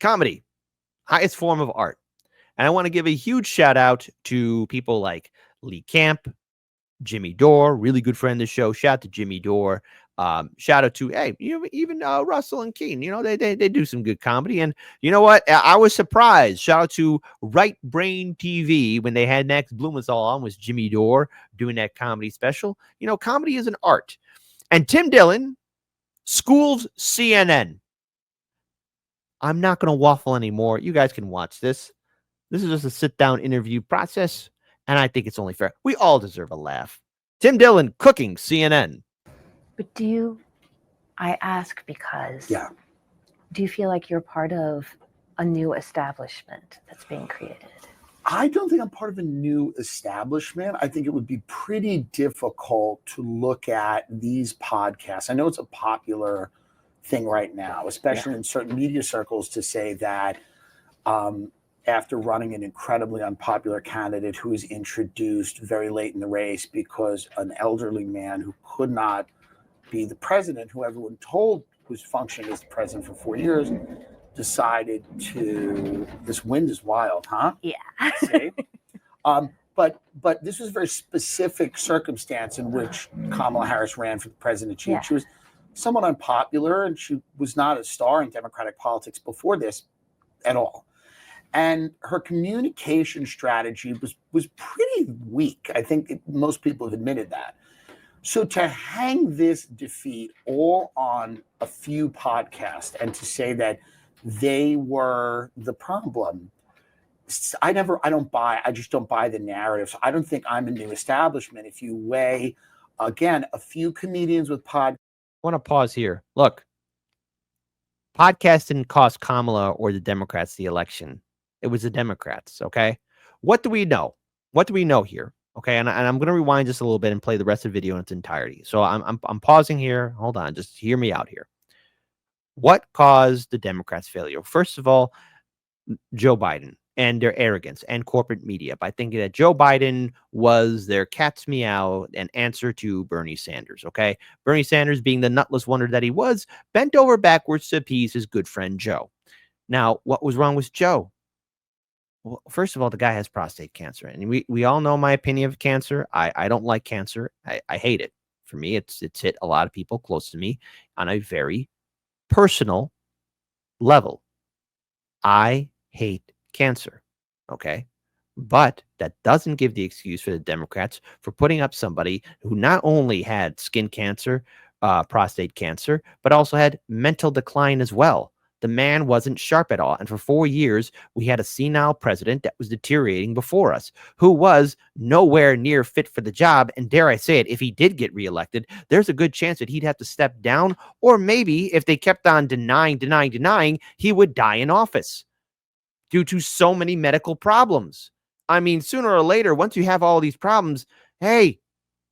Comedy, highest form of art. And I want to give a huge shout out to people like Lee Camp, Jimmy Dore, really good friend of the show. Shout out to Jimmy Dore. Shout out to even Russell and Keen. They do some good comedy. And you know what? I was surprised. Shout out to Right Brain TV when they had Max Blumenthal on, was Jimmy Dore doing that comedy special. Comedy is an art. And Tim Dillon schools CNN. I'm not going to waffle anymore. You guys can watch this. This is just a sit-down interview process, and I think it's only fair. We all deserve a laugh. Tim Dillon cooking CNN. But I ask because, do you feel like you're part of a new establishment that's being created? I don't think I'm part of a new establishment. I think it would be pretty difficult to look at these podcasts. I know it's a popular thing right now, especially in certain media circles, to say that after running an incredibly unpopular candidate who was introduced very late in the race because an elderly man who could not be the president, who everyone told was functioning as the president for 4 years, decided to, this wind is wild, huh? Yeah. See? But this was a very specific circumstance in which Kamala Harris ran for the presidency. Yeah. She was somewhat unpopular, and she was not a star in Democratic politics before this at all. And her communication strategy was pretty weak. I think most people have admitted that. So to hang this defeat all on a few podcasts and to say that they were the problem, I just don't buy the narrative. So I don't think I'm a new establishment. If you weigh, again, a few comedians with podcasts. I want to pause here. Look, podcast didn't cost Kamala or the Democrats the election. It was the Democrats, okay? What do we know? What do we know here? Okay, and I'm going to rewind just a little bit and play the rest of the video in its entirety. So I'm pausing here. Hold on, just hear me out here. What caused the Democrats' failure? First of all, Joe Biden and their arrogance and corporate media by thinking that Joe Biden was their cat's meow and answer to Bernie Sanders, okay? Bernie Sanders, being the nutless wonder that he was, bent over backwards to appease his good friend Joe. Now, what was wrong with Joe? Well, first of all, the guy has prostate cancer, and we all know my opinion of cancer. I don't like cancer. I hate it. For me, it's hit a lot of people close to me on a very personal level. I hate cancer, okay? But that doesn't give the excuse for the Democrats for putting up somebody who not only had skin cancer, prostate cancer, but also had mental decline as well. The man wasn't sharp at all. And for 4 years, we had a senile president that was deteriorating before us, who was nowhere near fit for the job. And dare I say it, if he did get reelected, there's a good chance that he'd have to step down. Or maybe if they kept on denying, he would die in office due to so many medical problems. I mean, sooner or later, once you have all these problems, hey,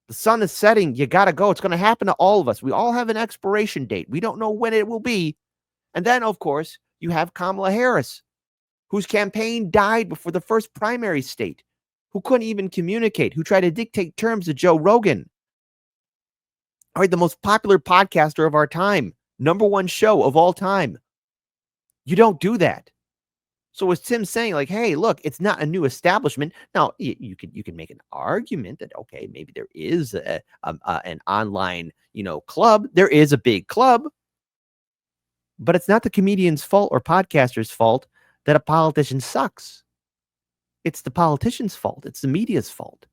the sun is setting. You got to go. It's going to happen to all of us. We all have an expiration date. We don't know when it will be. And then, of course, you have Kamala Harris, whose campaign died before the first primary state, who couldn't even communicate, who tried to dictate terms to Joe Rogan. All right, the most popular podcaster of our time, #1 show of all time. You don't do that. So was Tim saying, like, hey, look, it's not a new establishment. Now, you can make an argument that, okay, maybe there is an online, club. There is a big club. But it's not the comedian's fault or podcaster's fault that a politician sucks. It's the politician's fault. It's the media's fault.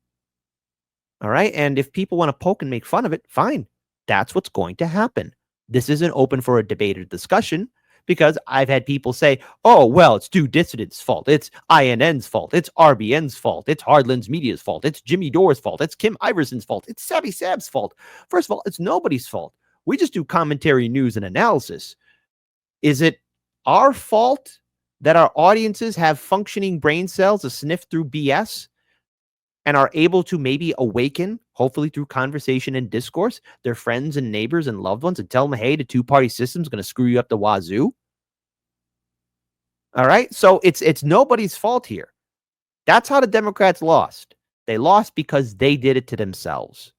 All right. And if people want to poke and make fun of it, fine. That's what's going to happen. This isn't open for a debate or discussion, because I've had people say, oh, well, it's Stu Dissident's fault. It's INN's fault. It's RBN's fault. It's Hardland's Media's fault. It's Jimmy Dore's fault. It's Kim Iverson's fault. It's Savvy Sab's fault. First of all, it's nobody's fault. We just do commentary, news, and analysis. Is it our fault that our audiences have functioning brain cells to sniff through BS and are able to maybe awaken, hopefully through conversation and discourse, their friends and neighbors and loved ones and tell them, hey, the two-party system is going to screw you up the wazoo? All right. So it's nobody's fault here. That's how the Democrats lost. They lost because they did it to themselves.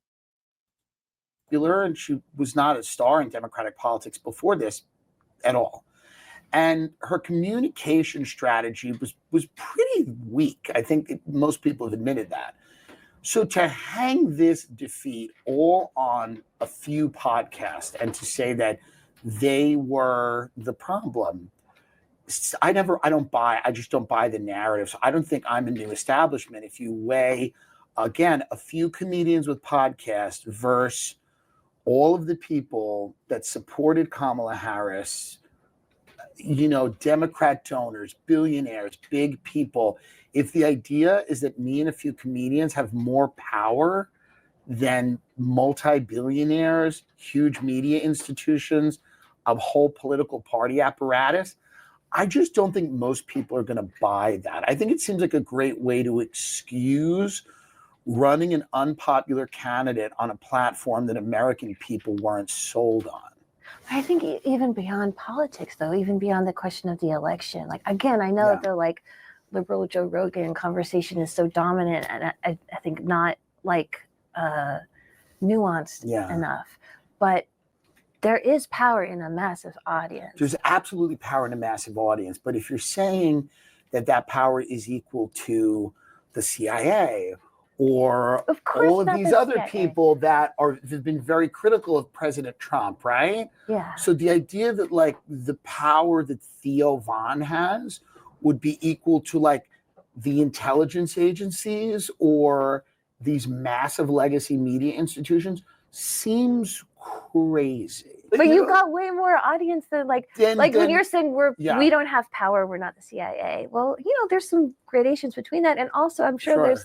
And she was not a star in Democratic politics before this at all. And her communication strategy was pretty weak. I think most people have admitted that. So to hang this defeat all on a few podcasts and to say that they were the problem, I just don't buy the narrative. So I don't think I'm a new establishment. If you weigh, again, a few comedians with podcasts versus all of the people that supported Kamala Harris, Democrat donors, billionaires, big people. If the idea is that me and a few comedians have more power than multi-billionaires, huge media institutions, a whole political party apparatus, I just don't think most people are going to buy that. I think it seems like a great way to excuse running an unpopular candidate on a platform that American people weren't sold on. I think even beyond politics, though, even beyond the question of the election, like, again, I know that the liberal Joe Rogan conversation is so dominant and I think not nuanced enough, but there is power in a massive audience. There's absolutely power in a massive audience. But if you're saying that power is equal to the CIA or all of these other people that have been very critical of President Trump, right? Yeah. So the idea that the power that Theo Von has would be equal to the intelligence agencies or these massive legacy media institutions seems crazy. But you got way more audience than when you're saying we don't have power, we're not the CIA. Well, there's some gradations between that, and also I'm sure there's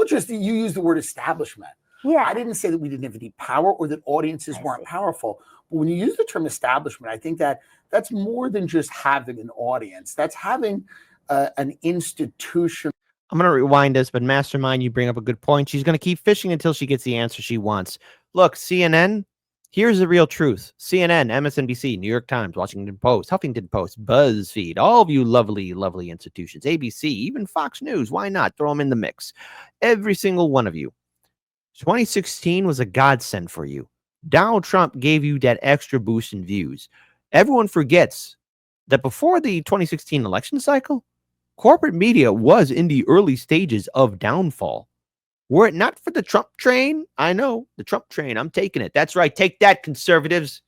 just you use the word establishment. Yeah. I didn't say that we didn't have any power or that audiences weren't powerful. But when you use the term establishment, I think that's more than just having an audience. That's having an institution. I'm going to rewind this, but Mastermind, you bring up a good point. She's going to keep fishing until she gets the answer she wants. Look, CNN, here's the real truth. CNN, MSNBC, New York Times, Washington Post, Huffington Post, BuzzFeed, all of you lovely, lovely institutions, ABC, even Fox News. Why not? Throw them in the mix. Every single one of you. 2016 was a godsend for you. Donald Trump gave you that extra boost in views. Everyone forgets that before the 2016 election cycle, corporate media was in the early stages of downfall. Were it not for the Trump train, I know, the Trump train, I'm taking it. That's right. Take that, conservatives.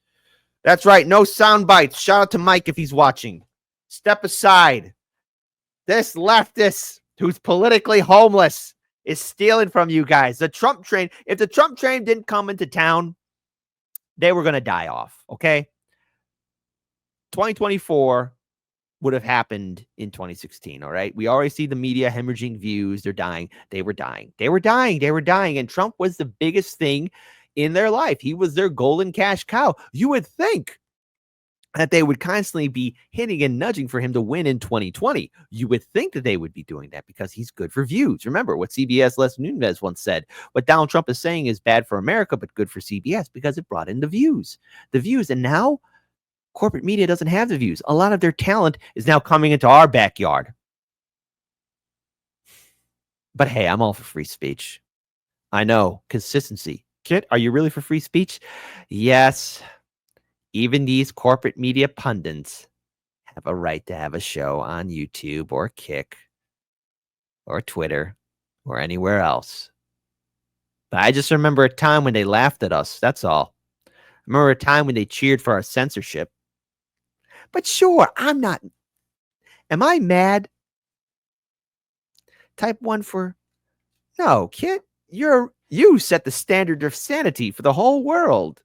That's right. No sound bites. Shout out to Mike if he's watching. Step aside. This leftist who's politically homeless is stealing from you guys. The Trump train, if the Trump train didn't come into town, they were going to die off, okay? 2024 would have happened in 2016, all right? We already see the media hemorrhaging views. They're dying. They were dying. They were dying. They were dying. And Trump was the biggest thing in their life. He was their golden cash cow. You would think that they would constantly be hitting and nudging for him to win in 2020. You would think that they would be doing that because he's good for views. Remember what CBS Les Nunez once said. What Donald Trump is saying is bad for America, but good for CBS because it brought in the views. And now corporate media doesn't have the views. A lot of their talent is now coming into our backyard. But hey, I'm all for free speech. I know. Consistency. Kit, are you really for free speech? Yes. Even these corporate media pundits have a right to have a show on YouTube or Kick or Twitter or anywhere else. But I just remember a time when they laughed at us. That's all. I remember a time when they cheered for our censorship. But sure, I'm not. Am I mad? Type 1 for no, Kit. You set the standard of sanity for the whole world.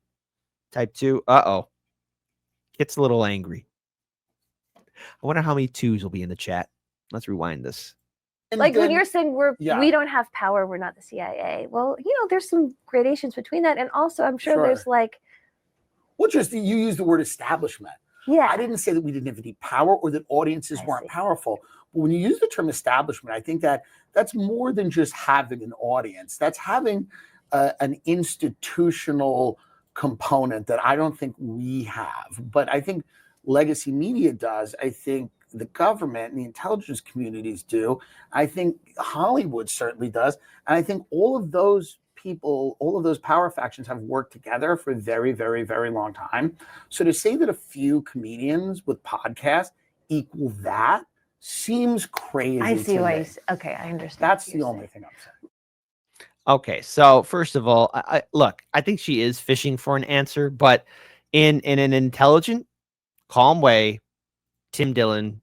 Type 2. Uh-oh. Kit's a little angry. I wonder how many 2s will be in the chat. Let's rewind this. When you're saying we don't have power, we're not the CIA. Well, there's some gradations between that, and also I'm sure there's just you use the word establishment. Yeah. I didn't say that we didn't have any power or that audiences weren't powerful. But when you use the term establishment, I think that's more than just having an audience. That's having an institutional component that I don't think we have. But I think legacy media does. I think the government and the intelligence communities do. I think Hollywood certainly does. And I think all of those people, all of those power factions have worked together for a very, very, very long time. So to say that a few comedians with podcasts equal that seems crazy. I see to why. me. Okay, I understand. That's the only thing I'm saying. Okay, so first of all, look, I think she is fishing for an answer, but in an intelligent, calm way, Tim Dillon,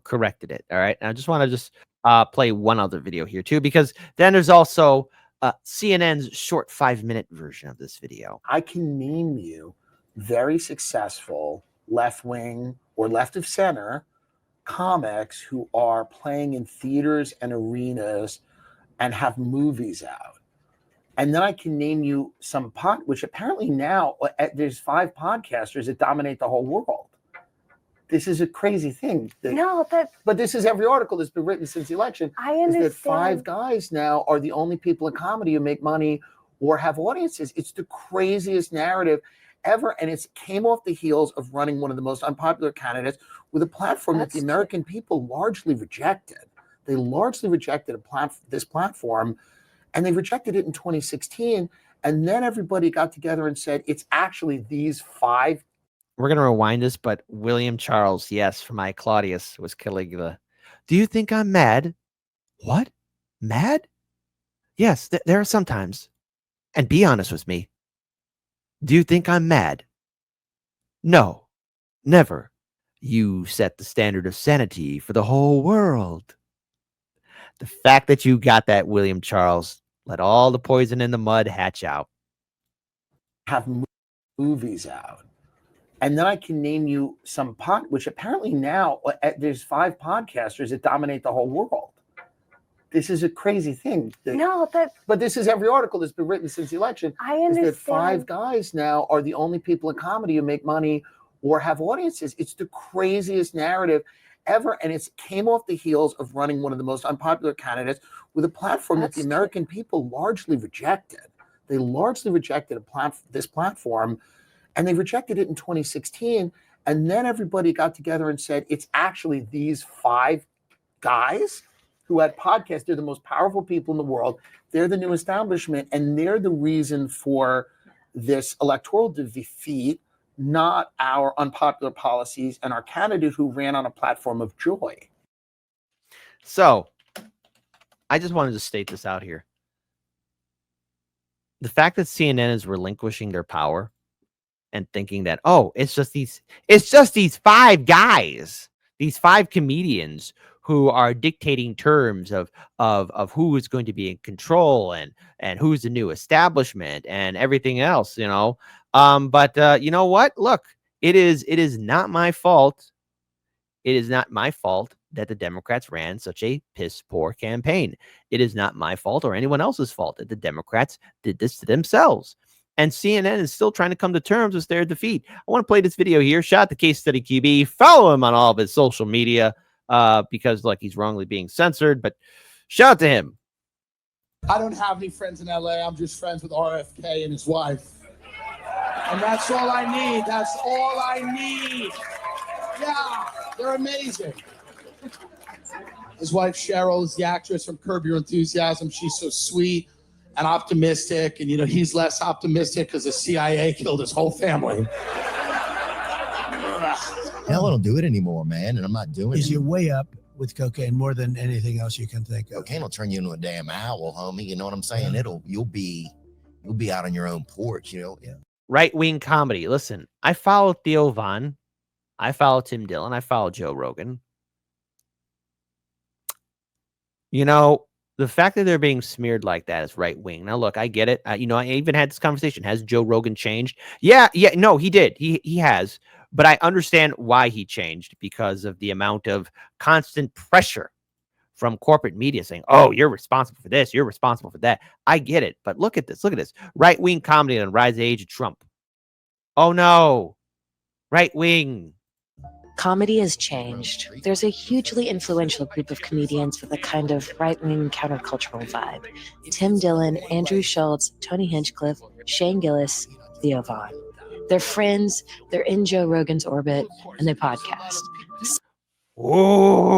corrected it. All right, and I just want to play one other video here too, because then there's also CNN's short 5-minute version of this video. I can name you very successful left-wing or left of center comics who are playing in theaters and arenas and have movies out. And then I can name you some which apparently now there's 5 podcasters that dominate the whole world. This is a crazy thing. But this is every article that's been written since the election. I understand. Is that 5 guys now are the only people in comedy who make money or have audiences. It's the craziest narrative ever. And it came off the heels of running one of the most unpopular candidates with a platform that the American people largely rejected. They largely rejected this platform, and they rejected it in 2016. And then everybody got together and said, it's actually these 5. We're going to rewind this, but William Charles, yes, from I, Claudius, was Caligula. Do you think I'm mad? What? Mad? Yes, there are sometimes. And be honest with me. Do you think I'm mad? No, never. You set the standard of sanity for the whole world. The fact that you got that, William Charles, let all the poison in the mud hatch out. Have movies out. And then I can name you some which apparently now there's 5 podcasters that dominate the whole world. This is a crazy thing. But this is every article that's been written since the election. I understand. Is that 5 guys now are the only people in comedy who make money or have audiences. It's the craziest narrative ever. And it came off the heels of running one of the most unpopular candidates with a platform that the American people largely rejected. They largely rejected this platform. And they rejected it in 2016. And then everybody got together and said, it's actually these 5 guys who had podcasts. They're the most powerful people in the world. They're the new establishment. And they're the reason for this electoral defeat, not our unpopular policies and our candidate who ran on a platform of joy. So I just wanted to state this out here. The fact that CNN is relinquishing their power and thinking that, it's just these 5 guys, these 5 comedians who are dictating terms of who is going to be in control and who's the new establishment and everything else, But you know what? Look, it is not my fault. It is not my fault that the Democrats ran such a piss poor campaign. It is not my fault or anyone else's fault that the Democrats did this to themselves. And CNN is still trying to come to terms with their defeat. I want to play this video here. Shout out to Case Study QB. Follow him on all of his social media because, look, he's wrongly being censored. But shout out to him. I don't have any friends in LA. I'm just friends with RFK and his wife. And that's all I need. That's all I need. Yeah, they're amazing. His wife, Cheryl, is the actress from Curb Your Enthusiasm. She's so sweet and optimistic, and he's less optimistic because the CIA killed his whole family. Hell, I don't do it anymore, man, and I'm not doing it. You're way up with cocaine more than anything else you can think of. Cocaine will turn you into a damn owl, homie. You know what I'm saying? Yeah. You'll be out on your own porch, Yeah. Right-wing comedy. Listen, I follow Theo Von. I follow Tim Dillon. I follow Joe Rogan. The fact that they're being smeared like that is right wing. Now, look, I get it. I even had this conversation. Has Joe Rogan changed? Yeah. No, he did. He has. But I understand why he changed, because of the amount of constant pressure from corporate media saying, "Oh, you're responsible for this. You're responsible for that." I get it. But look at this. Look at this. Right wing comedy on the rise of age of Trump. Oh no, right wing. Comedy has changed. There's a hugely influential group of comedians with a kind of right-wing countercultural vibe. Tim Dillon, Andrew Schultz, Tony Hinchcliffe, Shane Gillis, Theo Von. They're friends, they're in Joe Rogan's orbit, and they podcast. Oh,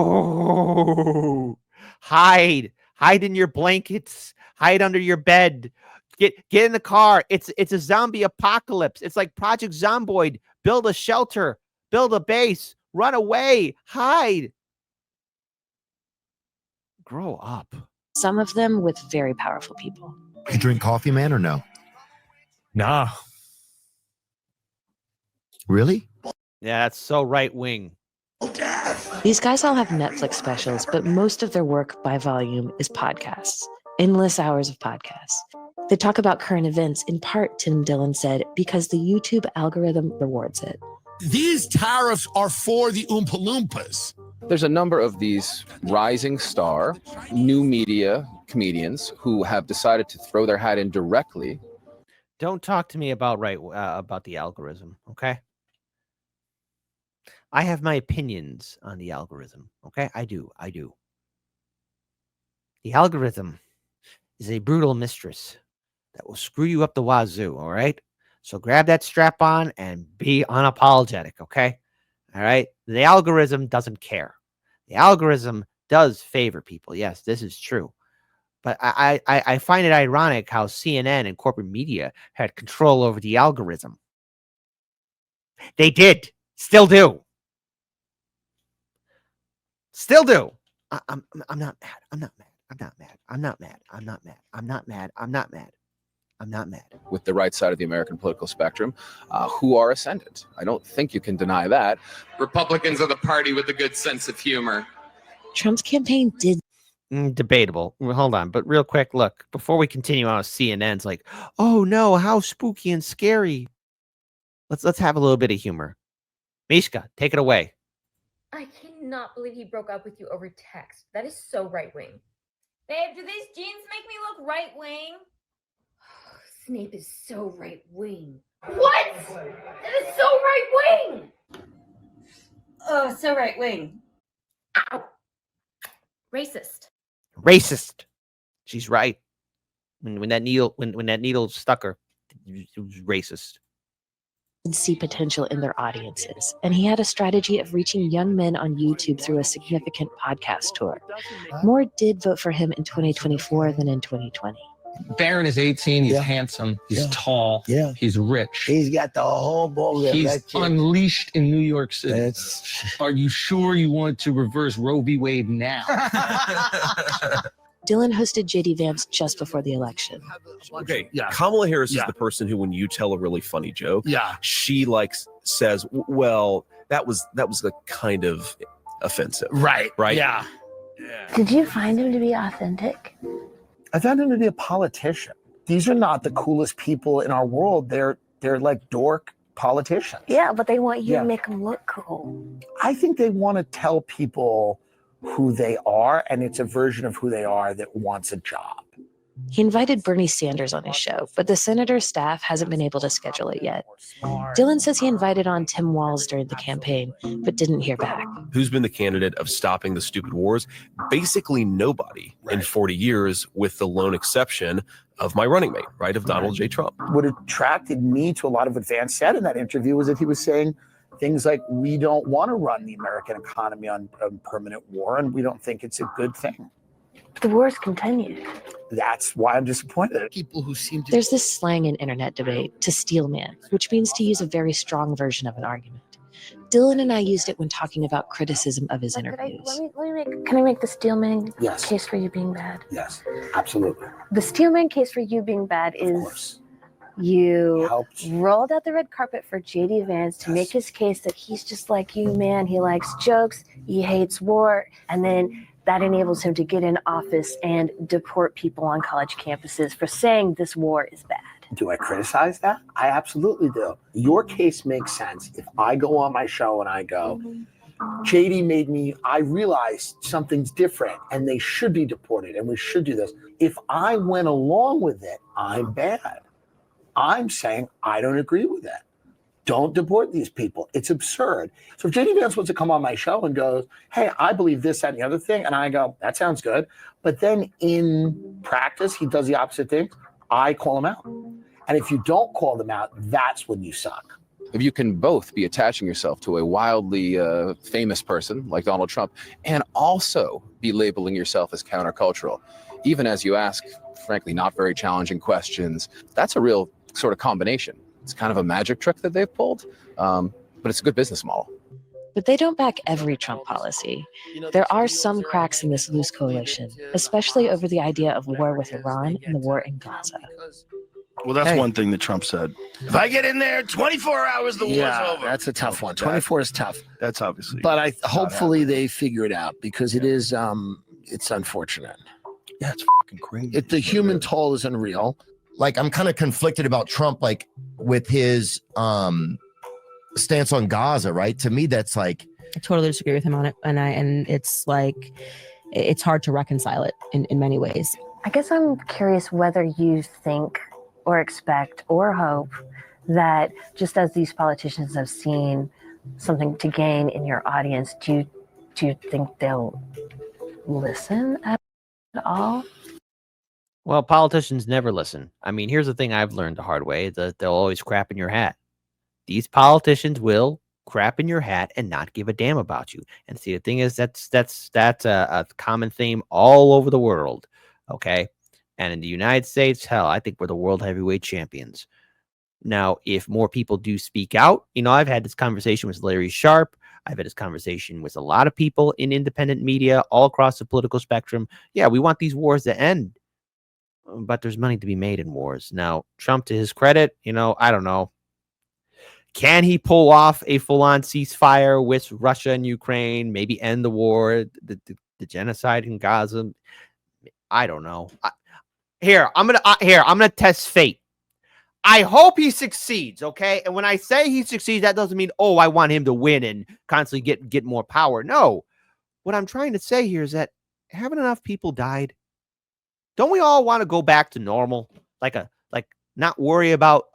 hide in your blankets, hide under your bed. Get in the car. It's a zombie apocalypse. It's like Project Zomboid. Build a shelter, build a base, run away, hide. Grow up. Some of them with very powerful people. You drink coffee, man, or no? Nah. Really? Yeah, that's so right wing. These guys all have Netflix specials, but most of their work by volume is podcasts, endless hours of podcasts. They talk about current events, in part, Tim Dillon said, because the YouTube algorithm rewards it. These tariffs are for the Oompa Loompas. There's a number of these rising star new media comedians who have decided to throw their hat in directly. Don't talk to me about about the algorithm, okay? I have my opinions on the algorithm, okay? I do. The algorithm is a brutal mistress that will screw you up the wazoo, all right? So grab that strap on and be unapologetic, okay? All right? The algorithm doesn't care. The algorithm does favor people. Yes, this is true. But I find it ironic how CNN and corporate media had control over the algorithm. They did. Still do. Still do. I'm not mad. I'm not mad. I'm not mad. I'm not mad. I'm not mad. I'm not mad. I'm not mad. I'm not mad. With the right side of the American political spectrum, who are ascendant. I don't think you can deny that. Republicans are the party with a good sense of humor. Trump's campaign did. Debatable. Well, hold on. But real quick, look, before we continue on with CNN's like, oh no, how spooky and scary. Let's have a little bit of humor. Mishka, take it away. I cannot believe he broke up with you over text. That is so right-wing. Babe, do these jeans make me look right-wing? Snape is so right-wing. What? That is so right-wing! Oh, so right-wing. Ow. Racist. Racist. She's right. When that needle stuck her, it was racist. See potential in their audiences, and he had a strategy of reaching young men on YouTube through a significant podcast tour. More did vote for him in 2024 than in 2020. Barron is 18. He's handsome. He's tall. Yeah. He's rich. He's got the whole ball. He's unleashed in New York City. Are you sure you want to reverse Roe v. Wade now? Dillon hosted JD Vance just before the election. Okay, Kamala Harris is the person who, when you tell a really funny joke, she says, "Well, that was like kind of offensive." Right. Yeah. Did you find him to be authentic? I found him to be a politician. These are not the coolest people in our world. They're like dork politicians. Yeah, but they want you to make them look cool. I think they want to tell people who they are, and it's a version of who they are that wants a job. He invited Bernie Sanders on his show, but the senator's staff hasn't been able to schedule it yet. Dillon says he invited on Tim Walz during the campaign, but didn't hear back. Who's been the candidate of stopping the stupid wars? Basically nobody in 40 years, with the lone exception of my running mate, right, of Donald J. Trump. What attracted me to a lot of what Vance said in that interview was that he was saying things like, we don't want to run the American economy on permanent war, and we don't think it's a good thing. The wars continue. That's why I'm disappointed. People who seem to. There's this slang in internet debate, to steel man, which means to use a very strong version of an argument. Dillon and I used it when talking about criticism of his interviews. Can I make the Steelman Yes. case for you being bad? Yes, absolutely. The Steelman case for you being bad is you rolled out the red carpet for JD Vance to make his case that he's just like you, man. He likes jokes, he hates war, and then that enables him to get in office and deport people on college campuses for saying this war is bad. Do I criticize that? I absolutely do. Your case makes sense. If I go on my show and I go, JD I realized something's different and they should be deported and we should do this. If I went along with it, I'm bad. I'm saying I don't agree with that. Don't deport these people. It's absurd. So if JD Vance wants to come on my show and goes, hey, I believe this, that, and the other thing, and I go, that sounds good. But then in practice, he does the opposite thing. I call him out. And if you don't call them out, that's when you suck. if you can both be attaching yourself to a wildly famous person like Donald Trump and also be labeling yourself as countercultural, even as you ask, frankly, not very challenging questions, that's a real sort of combination. It's kind of a magic trick that they've pulled, but it's a good business model. But they don't back every Trump policy. There are some cracks in this loose coalition, especially over the idea of war with Iran and the war in Gaza. Well, that's one thing that Trump said. If I get in there, 24 hours, the war's over. That's a tough one. 24 is tough. That's obviously. But hopefully they figure it out, because it is it's unfortunate. Yeah, it's fucking crazy. The human toll is unreal. Like, I'm kind of conflicted about Trump, like with his stance on Gaza, right? To me, that's like, I totally disagree with him on it, and it's like it's hard to reconcile it in many ways. I guess I'm curious whether you think or expect or hope that just as these politicians have seen something to gain in your audience, do you think they'll listen at all? Well, politicians never listen. I mean, here's the thing I've learned the hard way, that they'll always crap in your hat. These politicians will crap in your hat and not give a damn about you. And see, the thing is, that's a common theme all over the world. Okay. And in the United States, hell, I think we're the world heavyweight champions. Now, if more people do speak out, I've had this conversation with Larry Sharp. I've had this conversation with a lot of people in independent media all across the political spectrum. Yeah, we want these wars to end, but there's money to be made in wars. Now, Trump, to his credit, I don't know. Can he pull off a full-on ceasefire with Russia and Ukraine? Maybe end the war, the genocide in Gaza? I don't know. I'm gonna test fate. I hope he succeeds, okay? And when I say he succeeds, that doesn't mean, oh, I want him to win and constantly get more power. No. What I'm trying to say here is that haven't enough people died? Don't we all want to go back to normal? Like not worry about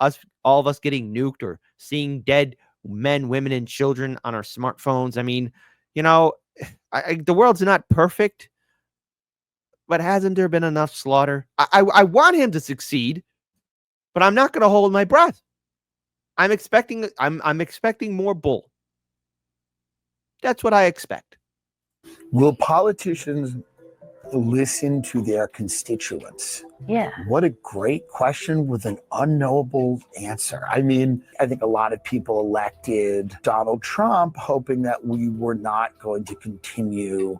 all of us getting nuked or seeing dead men, women, and children on our smartphones. I mean, the world's not perfect, but hasn't there been enough slaughter? I want him to succeed, but I'm not going to hold my breath. I'm expecting more bull. That's what I expect. Will politicians listen to their constituents? Yeah. What a great question with an unknowable answer. I mean, I think a lot of people elected Donald Trump hoping that we were not going to continue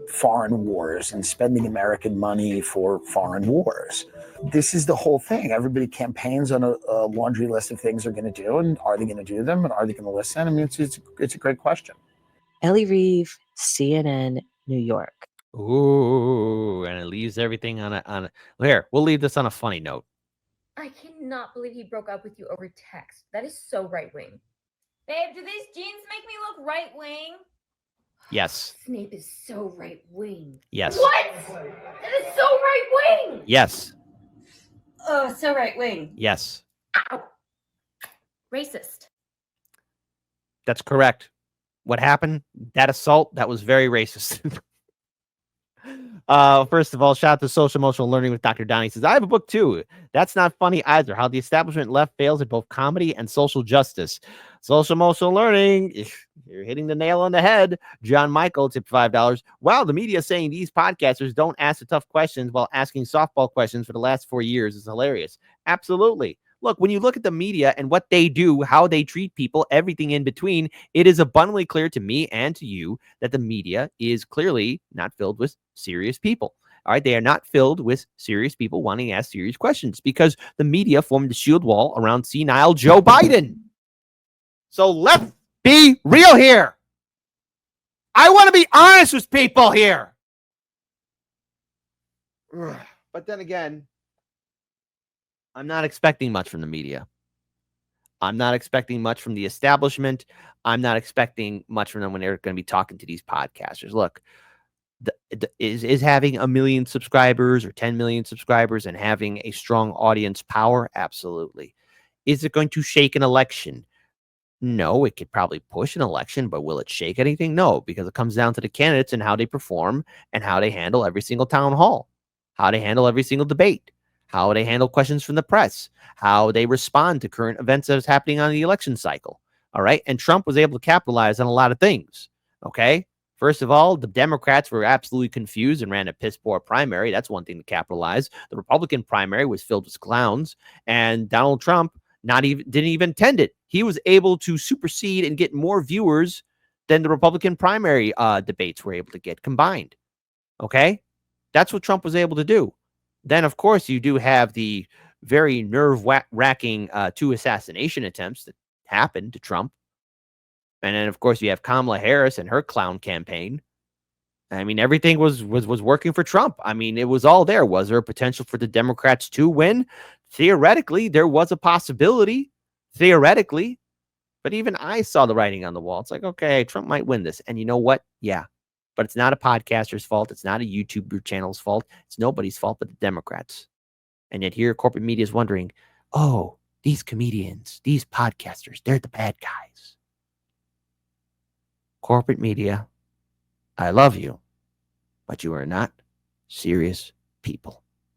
foreign wars and spending American money for foreign wars. This is the whole thing. Everybody campaigns on a laundry list of things they're going to do, and are they going to do them, and are they going to listen? I mean, it's a great question. Ellie Reeve, CNN, New York. Ooh, and it leaves everything on a here. We'll leave this on a funny note. I cannot believe he broke up with you over text. That is so right-wing. Babe, do these jeans make me look right-wing? Yes. Snape is so right-wing. Yes. What? That is so right-wing. Yes. Oh, so right-wing. Yes. Ow. Racist. That's correct. What happened? That assault, that was very racist. First of all, shout out to Social Emotional Learning with Dr. Donnie. Says, I have a book too. That's not funny either. How the establishment left fails at both comedy and social justice. Social Emotional Learning. You're hitting the nail on the head. John Michael tipped $5. Wow, the media saying these podcasters don't ask the tough questions while asking softball questions for the last 4 years is hilarious. Absolutely. Look, when you look at the media and what they do, how they treat people, everything in between, it is abundantly clear to me and to you that the media is clearly not filled with serious people. All right, they are not filled with serious people wanting to ask serious questions because the media formed a shield wall around senile Joe Biden. So let's be real here. I want to be honest with people here. But then again, I'm not expecting much from the media. I'm not expecting much from the establishment. I'm not expecting much from them when they're going to be talking to these podcasters. Look, is having 1 million subscribers or 10 million subscribers and having a strong audience power? Absolutely. Is it going to shake an election? No, it could probably push an election, but will it shake anything? No, because it comes down to the candidates and how they perform and how they handle every single town hall, how they handle every single debate, how they handle questions from the press, how they respond to current events that is happening on the election cycle. All right. And Trump was able to capitalize on a lot of things. Okay. First of all, the Democrats were absolutely confused and ran a piss poor primary. That's one thing to capitalize. The Republican primary was filled with clowns, and Donald Trump didn't even attend it. He was able to supersede and get more viewers than the Republican primary debates were able to get combined. Okay. That's what Trump was able to do. Then, of course, you do have the very nerve-wracking 2 assassination attempts that happened to Trump. And then, of course, you have Kamala Harris and her clown campaign. I mean, everything was working for Trump. I mean, it was all there. Was there a potential for the Democrats to win? Theoretically, there was a possibility. Theoretically. But even I saw the writing on the wall. It's like, okay, Trump might win this. And you know what? Yeah. But it's not a podcaster's fault. It's not a YouTube channel's fault. It's nobody's fault but the Democrats. And yet here, corporate media is wondering, oh, these comedians, these podcasters, they're the bad guys. Corporate media, I love you, but you are not serious people.